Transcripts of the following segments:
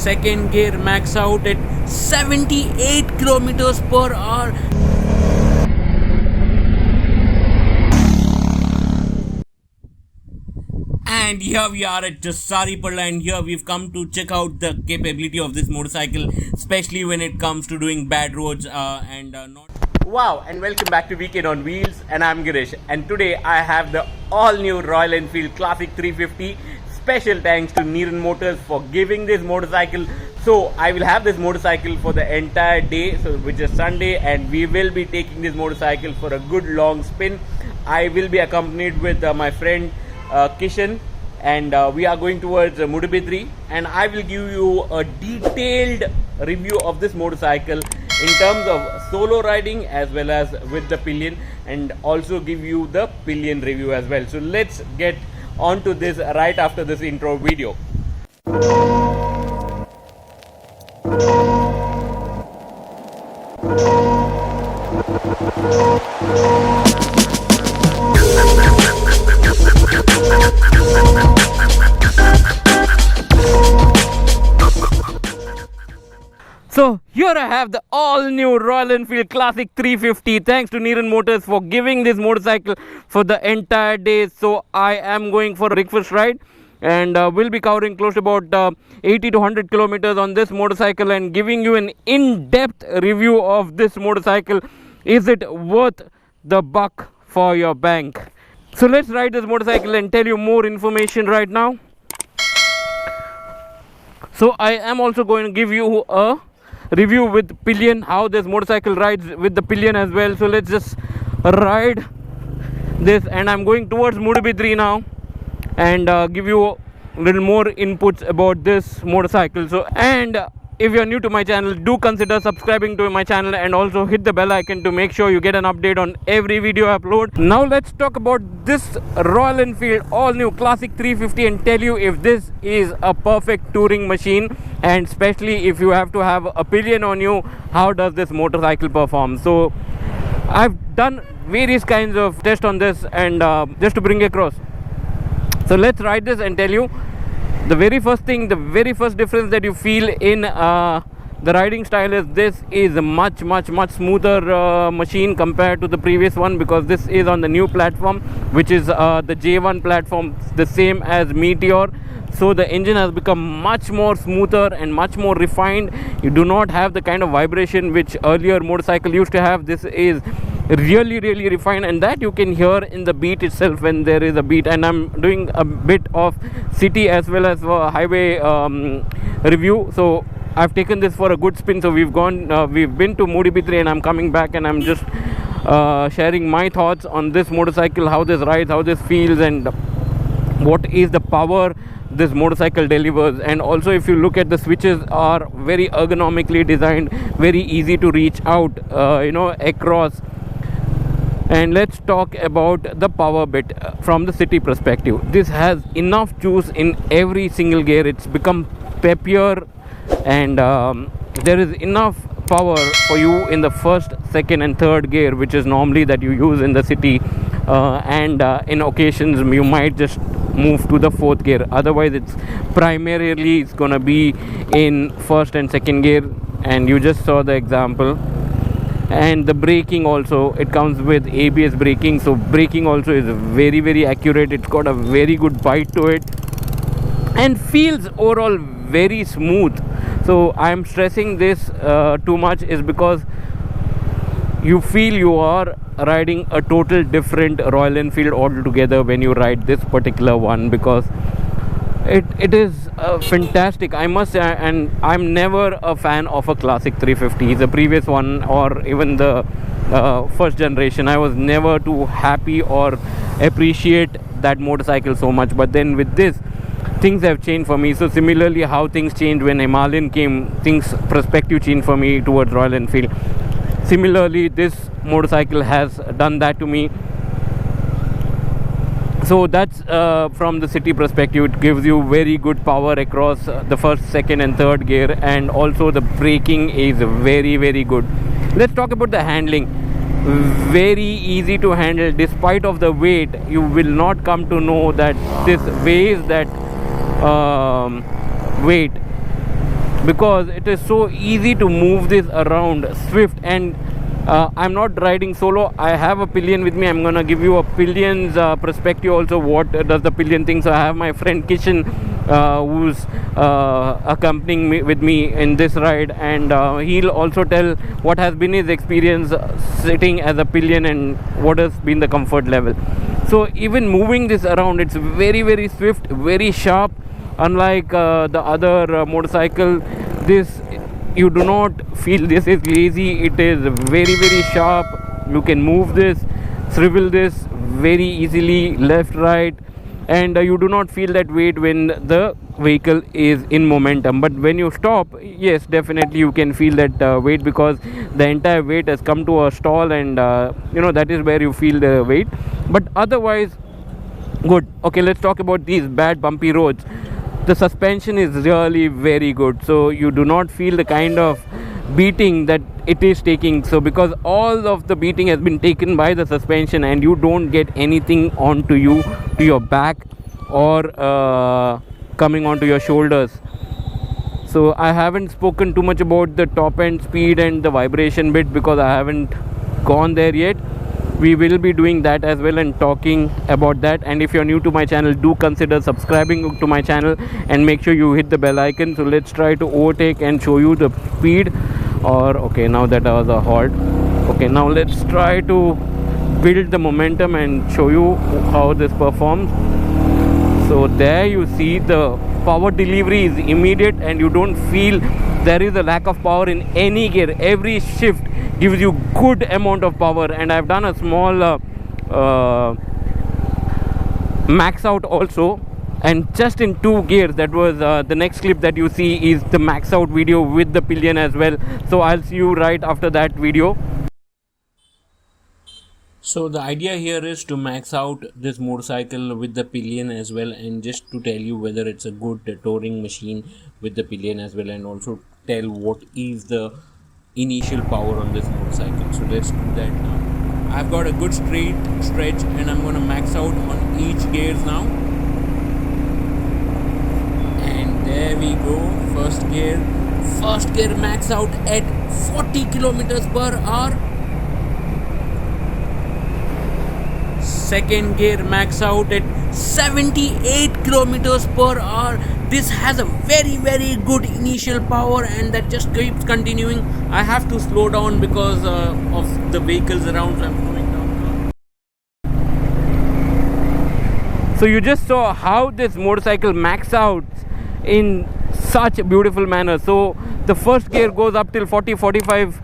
second gear, max out at 78 kilometers per hour. And here we are at Saripalla, and here we've come to check out the capability of this motorcycle, especially when it comes to doing bad roads not. Wow, and welcome back to Weekend on Wheels, and I'm Girish, and today I have the all-new Royal Enfield Classic 350. Special thanks to Neeran Motors for giving this motorcycle. So I will have this motorcycle for the entire day, so which is Sunday, and we will be taking this motorcycle for a good long spin. I will be accompanied with my friend Kishan, and we are going towards Mudabidri, and I will give you a detailed review of this motorcycle in terms of solo riding as well as with the pillion, and also give you the pillion review as well. So let's get on to this right after this intro video. So here I have the all-new Royal Enfield Classic 350. Thanks to Neeran Motors for giving this motorcycle for the entire day. So I am going for a breakfast ride, and we'll be covering close to about 80 to 100 kilometers on this motorcycle and giving you an in-depth review of this motorcycle. Is it worth the buck for your bank? So let's ride this motorcycle and tell you more information right now. So I am also going to give you a review with pillion, how this motorcycle rides with the pillion as well. So let's just ride this, and I'm going towards Mudabidri now, and give you a little more inputs about this motorcycle. So, and if you're new to my channel, do consider subscribing to my channel and also hit the bell icon to make sure you get an update on every video I upload. Now let's talk about this Royal Enfield all new Classic 350 and tell you if this is a perfect touring machine, and especially if you have to have a pillion on you, how does this motorcycle perform. So I've done various kinds of tests on this, and just to bring across. So let's ride this and tell you. The very first thing, the very first difference that you feel in the riding style is this is a much smoother machine compared to the previous one, because this is on the new platform, which is the J1 platform, the same as Meteor. So the engine has become much more smoother and much more refined. You do not have the kind of vibration which earlier motorcycle used to have. This is really refined, and that you can hear in the beat itself when there is a beat. And I'm doing a bit of city as well as highway review. So I've taken this for a good spin. So we've been to Mudabidri, and I'm coming back, and I'm just sharing my thoughts on this motorcycle, how this rides, how this feels, and what is the power this motorcycle delivers. And also, if you look at the switches, are very ergonomically designed, very easy to reach out across. And let's talk about the power bit from the city perspective. This has enough juice in every single gear. It's become peppier, and there is enough power for you in the first, second and third gear, which is normally that you use in the city, and in occasions you might just move to the fourth gear. Otherwise it's going to be in first and second gear, and you just saw the example. And the braking also, it comes with ABS braking, so braking also is very accurate. It's got a very good bite to it and feels overall very smooth. So I'm stressing this too much is because you feel you are riding a total different Royal Enfield altogether when you ride this particular one, because it is fantastic, I must say. And I'm never a fan of a Classic 350, the previous one or even the first generation. I was never too happy or appreciate that motorcycle so much. But then with this, things have changed for me. So similarly, how things changed when Himalayan came, things perspective changed for me towards Royal Enfield. Similarly, this motorcycle has done that to me. So that's from the city perspective. It gives you very good power across the first, second and third gear, and also the braking is very good. Let's talk about the handling. Very easy to handle despite of the weight. You will not come to know that this weighs that weight, because it is so easy to move this around swift. And I'm not riding solo, I have a pillion with me. I'm gonna give you a pillion's perspective also, what does the pillion think. So I have my friend Kishan who's accompanying me with me in this ride, and he'll also tell what has been his experience sitting as a pillion and what has been the comfort level. So even moving this around, it's very, very swift, very sharp. Unlike the other motorcycle, this you do not feel this is lazy. It is very, very sharp. You can move this, swivel this very easily, left, right, and you do not feel that weight when the vehicle is in momentum. But when you stop, yes, definitely you can feel that weight, because the entire weight has come to a stall, and that is where you feel the weight. But otherwise, good. Okay, let's talk about these bad bumpy roads. The suspension is really very good, so you do not feel the kind of beating that it is taking. So because all of the beating has been taken by the suspension, and you don't get anything onto you, to your back, or coming onto your shoulders. So I haven't spoken too much about the top end speed and the vibration bit, because I haven't gone there yet. We will be doing that as well and talking about that. And if you're new to my channel, do consider subscribing to my channel and make sure you hit the bell icon. So let's try to overtake and show you the speed. Or okay, now that was a halt. Okay, now let's try to build the momentum and show you how this performs. So there you see the power delivery is immediate, and you don't feel there is a lack of power in any gear. Every shift gives you good amount of power. And I've done a small max out also, and just in 2 gears. That was the next clip that you see is the max out video with the pillion as well. So I'll see you right after that video. So the idea here is to max out this motorcycle with the pillion as well, and just to tell you whether it's a good touring machine with the pillion as well, and also tell what is the initial power on this motorcycle. So let's do that now. I've got a good straight stretch, and I'm going to max out on each gears now. And there we go. First gear max out at 40 kilometers per hour. Second gear max out at 78 kilometers per hour. This has a very, very good initial power, and that just keeps continuing. I have to slow down because of the vehicles around, so I'm slowing down now. So you just saw how this motorcycle max out in such a beautiful manner. So the first gear goes up till 40-45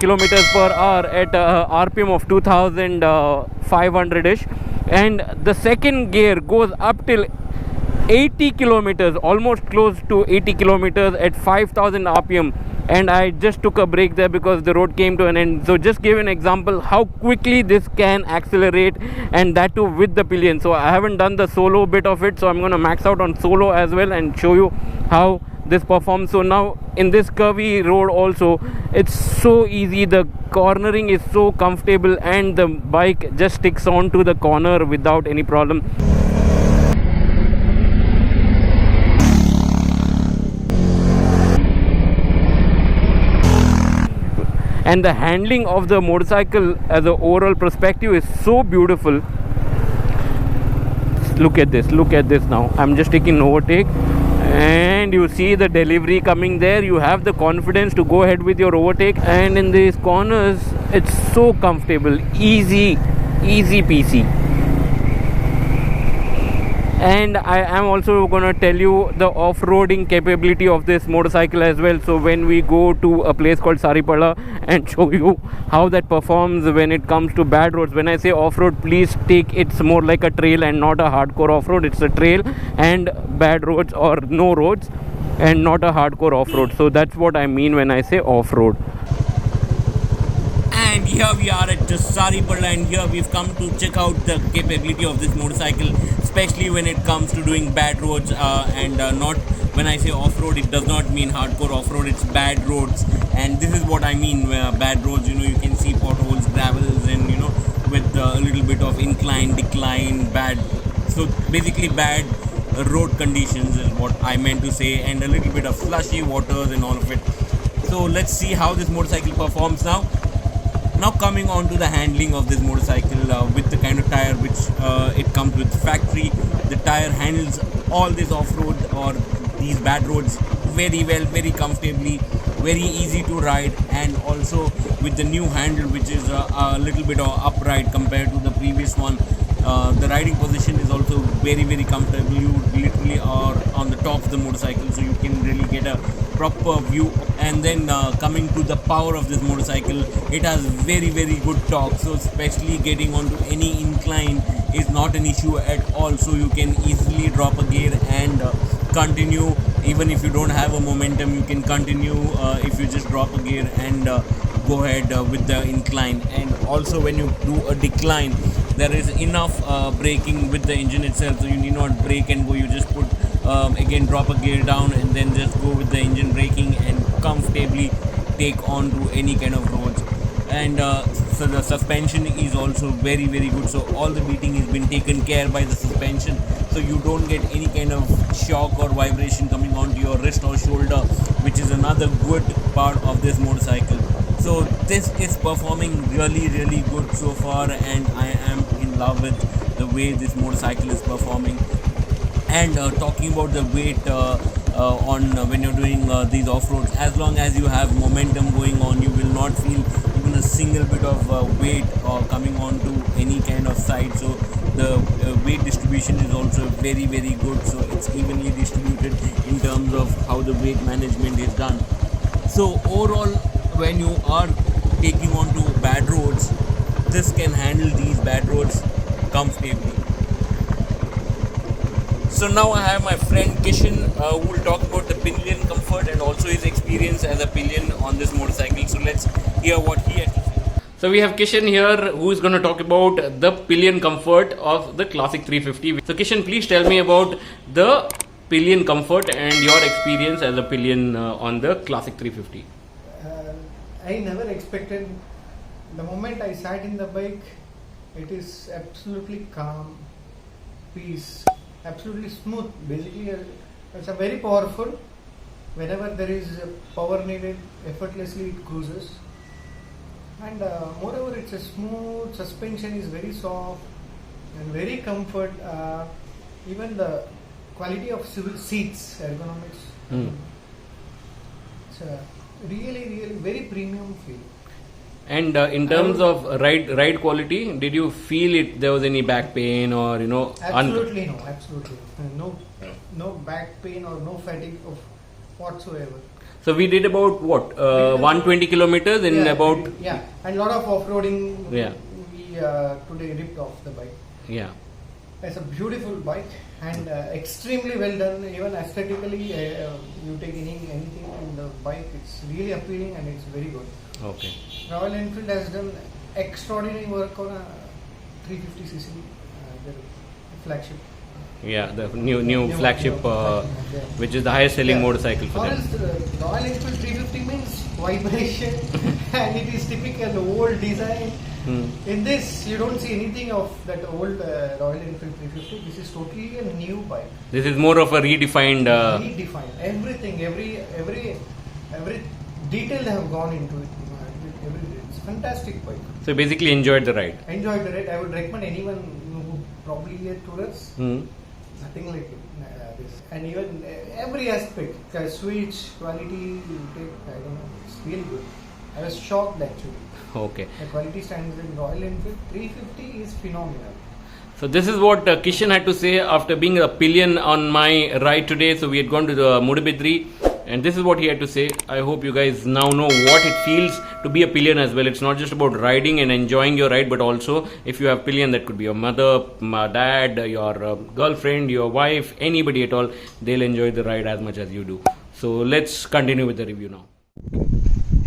kilometers per hour at RPM of 2500 ish, and the second gear goes up till 80 kilometers, almost close to 80 kilometers at 5000 RPM. And I just took a break there because the road came to an end. So just give an example how quickly this can accelerate, and that too with the pillion. So I haven't done the solo bit of it, so I'm going to max out on solo as well and show you how this performs. So now in this curvy road also, it's so easy. The cornering is so comfortable, and the bike just sticks on to the corner without any problem. And the handling of the motorcycle as an overall perspective is so beautiful. Look at this now. I'm just taking overtake, and you see the delivery coming there. You have the confidence to go ahead with your overtake, and in these corners it's so comfortable, easy peasy. And I am also going to tell you the off-roading capability of this motorcycle as well. So when we go to a place called Saripala and show you how that performs when it comes to bad roads. When I say off-road, please take it's more like a trail and not a hardcore off-road. It's a trail and bad roads or no roads, and not a hardcore off-road. So that's what I mean when I say off-road. And here we are at Saripala, and here we've come to check out the capability of this motorcycle, especially when it comes to doing bad roads, and not when I say off-road, it does not mean hardcore off-road, it's bad roads. And this is what I mean, bad roads, you can see potholes, gravels, and with a little bit of incline, decline, bad. So basically bad road conditions is what I meant to say, and a little bit of slushy waters and all of it. So let's see how this motorcycle performs now. Now coming on to the handling of this motorcycle with the kind of tire which it comes with factory. The tire handles all this off-road or these bad roads very well, very comfortably, very easy to ride, and also with the new handle which is a little bit upright compared to the previous one. The riding position is also very comfortable. You literally are on the top of the motorcycle, so you can really get a proper view. And then coming to the power of this motorcycle, it has very good torque, so especially getting onto any incline is not an issue at all. So you can easily drop a gear and continue. Even if you don't have a momentum, you can continue if you just drop a gear and go ahead with the incline. And also when you do a decline, there is enough braking with the engine itself, so you need not brake and go. You just put again drop a gear down and then just go with the engine braking and comfortably take on to any kind of roads. And so the suspension is also very good, so all the beating has been taken care by the suspension, so you don't get any kind of shock or vibration coming onto your wrist or shoulder, which is another good part of this motorcycle. So this is performing really good so far, and I am in love with the way this motorcycle is performing. And talking about the weight on when you're doing these off-roads, as long as you have momentum going on, you will not feel even a single bit of weight coming onto any kind of side. So the weight distribution is also very good, so it's evenly distributed in terms of how the weight management is done. So overall, when you are taking on to bad roads, this can handle these bad roads comfortably. So now I have my friend Kishan who will talk about the pillion comfort and also his experience as a pillion on this motorcycle. So let's hear what he had to say. So we have Kishan here who is going to talk about the pillion comfort of the Classic 350. So Kishan, please tell me about the pillion comfort and your experience as a pillion on the Classic 350. I never expected, the moment I sat in the bike, it is absolutely calm, peace, absolutely smooth. Basically, it's a very powerful. Whenever there is power needed, effortlessly it cruises. And moreover, it's a smooth, suspension is very soft and very comfort. Even the quality of seats, ergonomics, it's a really very premium feel. And in terms of ride quality, did you feel it? There was any back pain or Absolutely no, absolutely no back pain or no fatigue of whatsoever. So we did about 120 kilometers in and a lot of off-roading. We today ripped off the bike. It's a beautiful bike and extremely well done. Even aesthetically, you take anything in the bike, it's really appealing and it's very good. Okay. Royal Enfield has done extraordinary work on a 350cc, their flagship. The new flagship, which is the highest selling motorcycle for them. Royal Enfield 350 means vibration and it is typical the old design. In this, you don't see anything of that old Royal Enfield 350. This is totally a new bike. This is more of a redefined. Everything, every detail they have gone into it. It's a fantastic bike. So basically enjoyed the ride. I would recommend anyone who probably a tourist. Nothing like this. And even every aspect, switch, quality, you take, I don't know, it's really good. I was shocked actually. Okay. The quality standards in Royal Enfield 350 is phenomenal. So this is what Kishan had to say after being a pillion on my ride today. So we had gone to the Mudabidri and this is what he had to say. I hope you guys now know what it feels to be a pillion as well. It's not just about riding and enjoying your ride, but also if you have pillion, that could be your mother, dad, your girlfriend, your wife, anybody at all, they'll enjoy the ride as much as you do. So let's continue with the review now.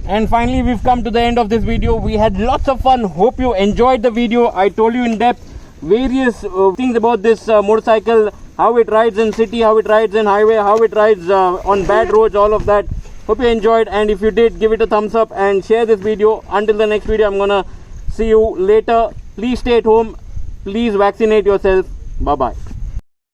And finally, we've come to the end of this video. We had lots of fun. Hope you enjoyed the video. I told you in depth various things about this motorcycle, how it rides in city, how it rides in highway, how it rides on bad roads, all of that. Hope you enjoyed, and if you did, give it a thumbs up and share this video. Until the next video, I'm gonna see you later. Please stay at home. Please vaccinate yourself. Bye bye.